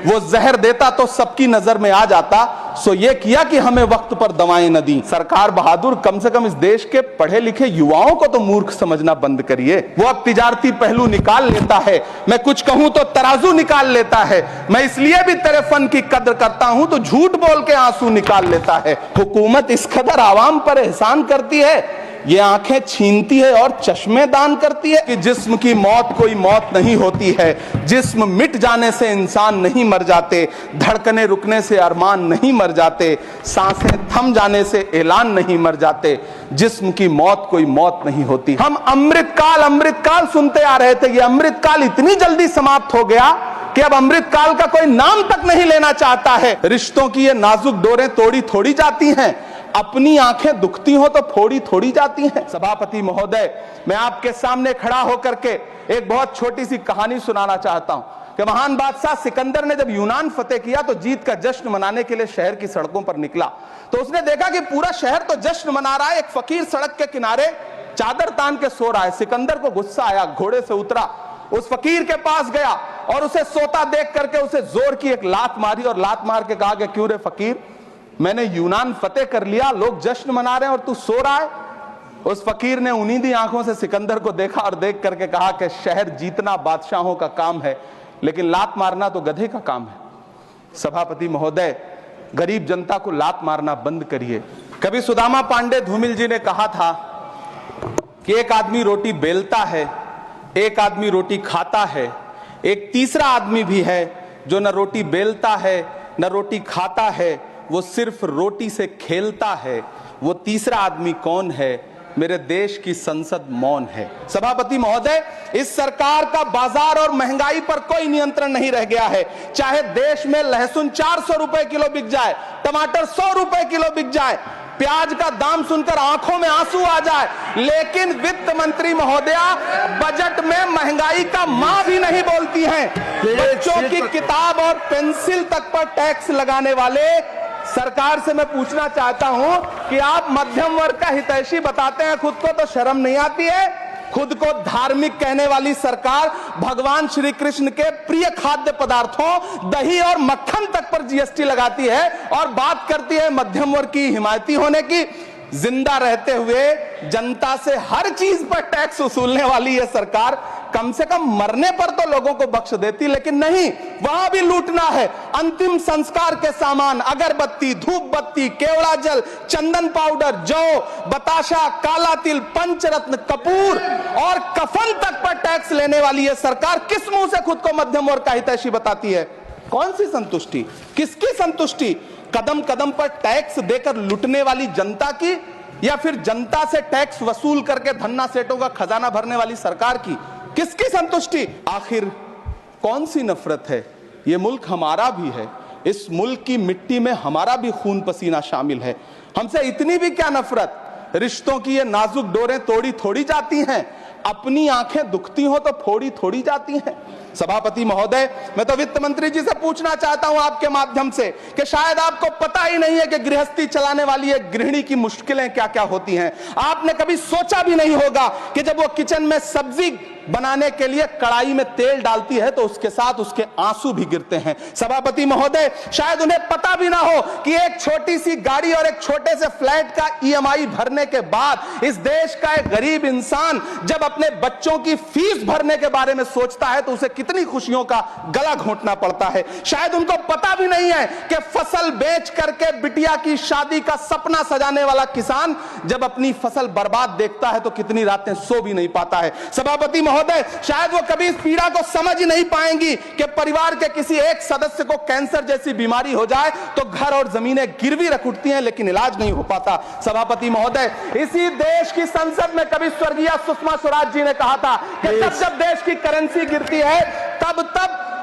वो जहर देता तो सबकी नजर में आ जाता, सो ये किया कि हमें वक्त पर दवाएं न दी। सरकार बहादुर, कम से कम इस देश के पढ़े लिखे युवाओं को तो मूर्ख समझना बंद करिए। वो अब तिजारती पहलू निकाल लेता है, मैं कुछ कहूं तो तराजू निकाल लेता है। मैं इसलिए भी तेरे फन की कद्र करता हूं तो झूठ बोल के आंसू निकाल लेता है। हुकूमत इस कदर आवाम पर एहसान करती है, ये आंखें छीनती है और चश्मे दान करती है कि जिस्म की मौत कोई मौत नहीं होती है। जिस्म मिट जाने से इंसान नहीं मर जाते, धड़कने रुकने से अरमान नहीं मर जाते, सांसें थम जाने से ऐलान नहीं मर जाते। जिस्म की मौत कोई मौत नहीं होती। हम अमृत काल सुनते आ रहे थे, ये अमृत काल इतनी जल्दी समाप्त हो गया कि अब अमृत काल का कोई नाम तक नहीं लेना चाहता है। रिश्तों की ये नाजुक डोरें तोड़ी थोड़ी जाती हैं, अपनी आंखें दुखती हो तो फोड़ी थोड़ी जाती हैं। सभापति महोदय, मैं आपके सामने खड़ा होकर के एक बहुत छोटी सी कहानी सुनाना चाहता हूं कि महान बादशाह सिकंदर ने जब यूनान फतेह किया तो जीत का जश्न मनाने के लिए शहर की सड़कों पर निकला। तो उसने देखा कि पूरा शहर तो जश्न मना रहा है, एक फकीर सड़क के किनारे चादर तान के सो रहा है। सिकंदर को गुस्सा आया, घोड़े से उतरा, उस फकीर के पास गया और उसे सोता देख करके उसे जोर की एक लात मारी और लात मार के कहा कि क्यों रे फकीर, मैंने यूनान फतेह कर लिया, लोग जश्न मना रहे हैं और तू सो रहा है। उस फकीर ने उन्नीदी आंखों से सिकंदर को देखा और देख करके कहा कि शहर जीतना बादशाहों का काम है, लेकिन लात मारना तो गधे का काम है। सभापति महोदय, गरीब जनता को लात मारना बंद करिए। कभी सुदामा पांडे धूमिल जी ने कहा था कि एक आदमी रोटी बेलता है, एक आदमी रोटी खाता है, एक तीसरा आदमी भी है जो न रोटी बेलता है न रोटी खाता है, वो सिर्फ रोटी से खेलता है। वो तीसरा आदमी कौन है? मेरे देश की संसद मौन है। सभापति महोदय, इस सरकार का बाजार और महंगाई पर कोई नियंत्रण नहीं रह गया है। चाहे देश में लहसुन 400 रुपए किलो बिक जाए, टमाटर 100 रुपए किलो बिक जाए, प्याज का दाम सुनकर आंखों में आंसू आ जाए, लेकिन वित्त मंत्री महोदया बजट में महंगाई का मां भी नहीं बोलती हैं। बच्चों की किताब और पेंसिल तक पर टैक्स लगाने वाले सरकार से मैं पूछना चाहता हूं कि आप मध्यम वर्ग का हितैषी बताते हैं, खुद को तो शर्म नहीं आती है? खुद को धार्मिक कहने वाली सरकार भगवान श्री कृष्ण के प्रिय खाद्य पदार्थों दही और मक्खन तक पर जीएसटी लगाती है और बात करती है मध्यम वर्ग की हिमायती होने की। जिंदा रहते हुए जनता से हर चीज पर टैक्स वसूलने वाली यह सरकार कम से कम मरने पर तो लोगों को बख्श देती, लेकिन नहीं, वहां भी लूटना है। अंतिम संस्कार के सामान, अगरबत्ती, धूप बत्ती, केवड़ा जल, चंदन पाउडर, जौ, बताशा, काला तिल, पंचरत्न, कपूर और कफन तक पर टैक्स लेने वाली यह सरकार किस मुंह से खुद को मध्यम वर्ग का हितैषी बताती है? कौन सी संतुष्टि, किसकी संतुष्टि? कदम कदम पर टैक्स देकर लुटने वाली जनता की, या फिर जनता से टैक्स वसूल करके धन्ना सेठों का खजाना भरने वाली सरकार की? किसकी संतुष्टि? आखिर कौन सी नफरत है? ये मुल्क हमारा भी है, इस मुल्क की मिट्टी में हमारा भी खून पसीना शामिल है। हमसे इतनी भी क्या नफरत? रिश्तों की ये नाजुक डोरें तोड़ी थोड़ी जाती हैं, अपनी आंखें दुखती हो तो फोड़ी थोड़ी जाती हैं। सभापति महोदय, मैं तो वित्त मंत्री जी से पूछना चाहता हूं आपके माध्यम से कि शायद आपको पता ही नहीं है कि गृहस्थी चलाने वाली एक गृहिणी की मुश्किलें क्या क्या होती हैं। आपने कभी सोचा भी नहीं होगा कि जब वो किचन में सब्जी बनाने के लिए कढ़ाई में तेल डालती है तो उसके साथ उसके आंसू भी गिरते हैं। सभापति महोदय, शायद उन्हें पता भी ना हो कि एक छोटी सी गाड़ी और एक छोटे से फ्लैट का ईएमआई भरने के बाद इस देश का एक गरीब इंसान जब अपने बच्चों की फीस भरने के बारे में सोचता है तो उसे कितनी खुशियों का गला घोंटना पड़ता है। शायद उनको पता भी नहीं है कि फसल बेच करके बिटिया की शादी का सपना सजाने वाला किसान जब अपनी फसल बर्बाद देखता है तो कितनी रातें सो भी नहीं पाता है। सभापति महोदय, शायद वो कभी इस पीड़ा को समझ ही नहीं पाएंगी कि परिवार के किसी एक सदस्य को कैंसर जैसी बीमारी हो जाए तो घर और जमीनें गिरवी रख उठती हैं, लेकिन इलाज नहीं हो पाता। सभापति महोदय, इसी देश की संसद में कभी स्वर्गीय सुषमा स्वराज जी ने कहा था कि जब देश की करेंसी गिरती है तब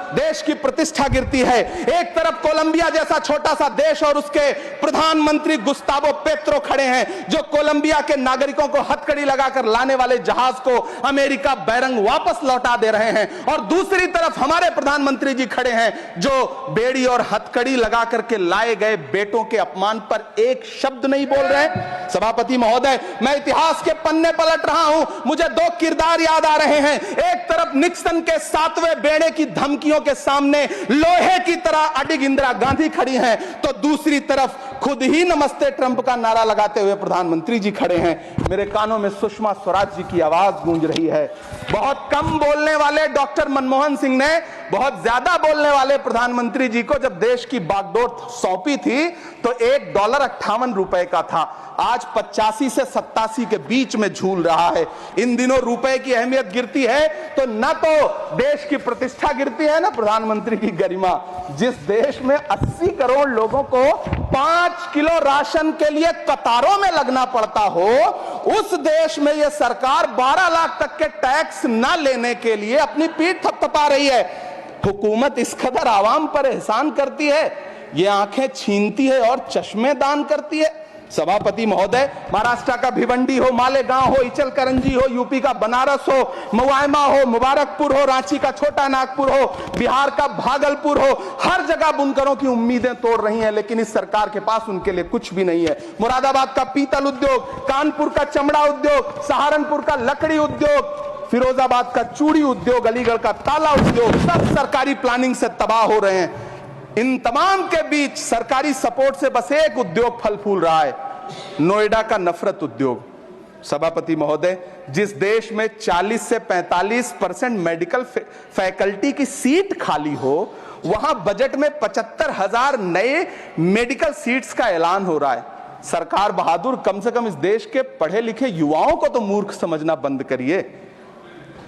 देश की प्रतिष्ठा गिरती है। एक तरफ कोलंबिया जैसा छोटा सा देश और उसके प्रधानमंत्री गुस्तावो पेत्रो खड़े हैं जो कोलंबिया के नागरिकों को हथकड़ी लगाकर लाने वाले जहाज को अमेरिका बैरंग वापस लौटा दे रहे हैं, और दूसरी तरफ हमारे प्रधानमंत्री जी खड़े हैं जो बेड़ी और हथकड़ी लगा करके लाए गए बेटों के अपमान पर एक शब्द नहीं बोल रहे। सभापति महोदय, मैं इतिहास के पन्ने पलट रहा हूं, मुझे दो किरदार याद आ रहे हैं। एक तरफ निक्सन के 7वें बेड़े की धमकियों के सामने लोहे की तरह अडिग इंदिरा गांधी खड़ी हैं, तो दूसरी तरफ खुद ही नमस्ते ट्रंप का नारा लगाते हुए प्रधानमंत्री जी खड़े हैं। मेरे कानों में सुषमा स्वराज जी की आवाज गूंज रही है। बहुत कम बोलने वाले डॉक्टर मनमोहन सिंह ने बहुत ज्यादा बोलने वाले प्रधानमंत्री जी को जब देश की बागडोर सौंपी थी तो $1.58 का था, आज 85 से 87 के बीच में झूल रहा है। इन दिनों रुपए की अहमियत गिरती है तो न तो देश की प्रतिष्ठा गिरती है, ना प्रधानमंत्री की गरिमा। जिस देश में 80 करोड़ लोगों को 5 किलो राशन के लिए कतारों में लगना पड़ता हो, उस देश में यह सरकार 12 लाख तक के टैक्स न लेने के लिए अपनी पीठ थपथपा रही है। हुकूमत इस कदर आवाम पर एहसान करती है, ये आंखें छीनती है और चश्मे दान करती है। सभापति महोदय, महाराष्ट्र का भिवंडी हो, मालेगांव हो, इचलकरंजी हो, यूपी का बनारस हो, मुआयमा हो, मुबारकपुर हो, रांची का छोटा नागपुर हो, बिहार का भागलपुर हो, हर जगह बुनकरों की उम्मीदें तोड़ रही हैं, लेकिन इस सरकार के पास उनके लिए कुछ भी नहीं है। मुरादाबाद का पीतल उद्योग, कानपुर का चमड़ा उद्योग, सहारनपुर का लकड़ी उद्योग, फिरोजाबाद का चूड़ी उद्योग, अलीगढ़ का ताला उद्योग, सब सरकारी प्लानिंग से तबाह हो रहे हैं। इन तमाम के बीच सरकारी सपोर्ट से बस एक उद्योग फल फूल रहा है, नोएडा का नफरत उद्योग। सभापति महोदय, जिस देश में 40 से 45% मेडिकल फैकल्टी की सीट खाली हो, वहां बजट में 75,000 नए मेडिकल सीट्स का ऐलान हो रहा है। सरकार बहादुर, कम से कम इस देश के पढ़े लिखे युवाओं को तो मूर्ख समझना बंद करिए।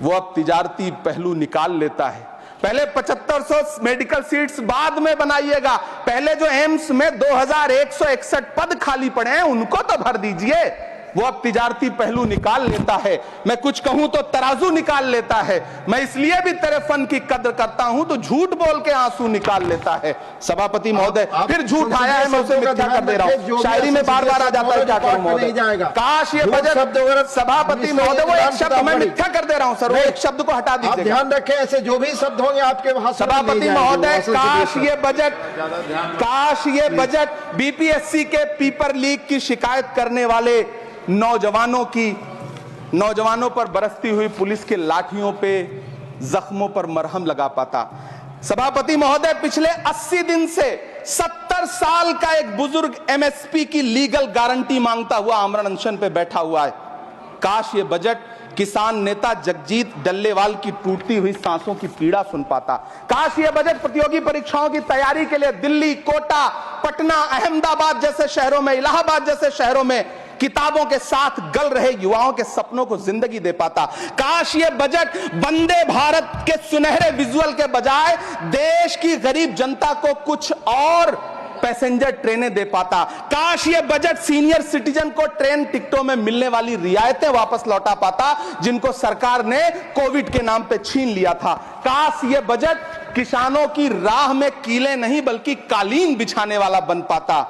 वो अब तिजारती पहलू निकाल लेता है। पहले 7500 मेडिकल सीट्स बाद में बनाइएगा, पहले जो एम्स में 2161 पद खाली पड़े हैं उनको तो भर दीजिए। वो अब तिजारती पहलू निकाल लेता है। मैं कुछ कहूं तो तराजू निकाल लेता है। मैं इसलिए भी तेरे फन की कद्र करता हूं तो झूठ बोल के आंसू निकाल लेता है। सभापति महोदय, फिर झूठ आया है, मैं उसे मिथ्या कर दे रहा हूं। शायरी में बार बार आ जाता है, क्या करूं महोदय। काश ये बजट, सभापति महोदय, वो एक शब्द मैं मिथ्या कर दे रहा हूं सर, वो एक शब्द को हटा दीजिए। ध्यान रखें, ऐसे जो भी शब्द होंगे आपके वहां। सभापति महोदय, काश ये बजट बीपीएससी के पेपर लीक की शिकायत करने वाले नौजवानों पर बरसती हुई पुलिस के लाठियों पे, जख्मों पर मरहम लगा पाता। सभापति महोदय, पिछले 80 दिन से 70 साल का एक बुजुर्ग एमएसपी की लीगल गारंटी मांगता हुआ आमरण अनशन पे बैठा हुआ है। काश ये बजट किसान नेता जगजीत डल्लेवाल की टूटती हुई सांसों की पीड़ा सुन पाता। काश ये बजट प्रतियोगी परीक्षाओं की तैयारी के लिए दिल्ली, कोटा, पटना, अहमदाबाद जैसे शहरों में, इलाहाबाद जैसे शहरों में किताबों के साथ गल रहे युवाओं के सपनों को जिंदगी दे पाता। काश ये बजट वंदे भारत के सुनहरे विजुअल के बजाय देश की गरीब जनता को कुछ और पैसेंजर ट्रेनें दे पाता। काश ये बजट सीनियर सिटीजन को ट्रेन टिकटों में मिलने वाली रियायतें वापस लौटा पाता, जिनको सरकार ने कोविड के नाम पे छीन लिया था। काश ये बजट किसानों की राह में कीले नहीं बल्कि कालीन बिछाने वाला बन पाता।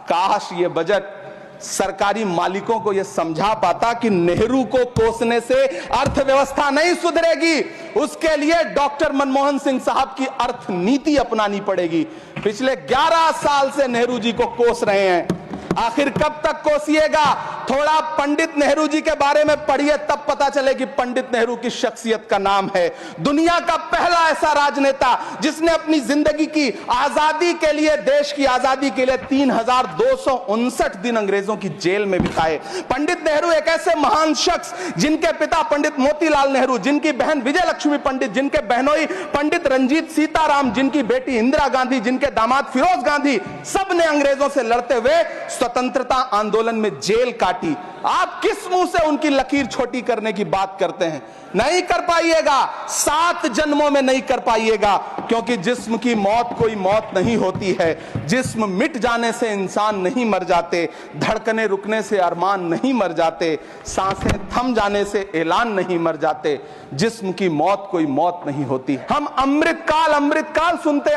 काश ये बजट सरकारी मालिकों को यह समझा पाता कि नेहरू को कोसने से अर्थव्यवस्था नहीं सुधरेगी, उसके लिए डॉक्टर मनमोहन सिंह साहब की अर्थ नीति अपनानी पड़ेगी। पिछले 11 साल से नेहरू जी को कोस रहे हैं, आखिर कब तक कोसिएगा? थोड़ा पंडित नेहरू जी के बारे में पढ़िए, तब पता चले कि पंडित नेहरू की शख्सियत का नाम है। दुनिया का पहला ऐसा राजनेता जिसने अपनी जिंदगी की आजादी के लिए, देश की आजादी के लिए 3259 दिन अंग्रेजों की जेल में बिताए। पंडित नेहरू एक ऐसे महान शख्स जिनके पिता पंडित मोतीलाल नेहरू, जिनकी बहन विजय लक्ष्मी पंडित, जिनके बहनोई पंडित रंजीत सीताराम, जिनकी बेटी इंदिरा गांधी, जिनके दामाद फिरोज गांधी, सब ने अंग्रेजों से लड़ते हुए स्वतंत्रता आंदोलन में जेल काटी। आप किस मुंह से उनकी लकीर छोटी करने की बात करते हैं? नहीं कर पाइएगा, 7 जन्मों में नहीं कर पाइएगा, क्योंकि जिस्म की मौत कोई मौत नहीं होती है। जिस्म मिट जाने से इंसान नहीं मर जाते, धड़कने रुकने से अरमान नहीं मर जाते, सांसें थम जाने से ऐलान नहीं मर जाते। जिस्म की मौत कोई मौत नहीं होती। हम अमृतकाल सुनते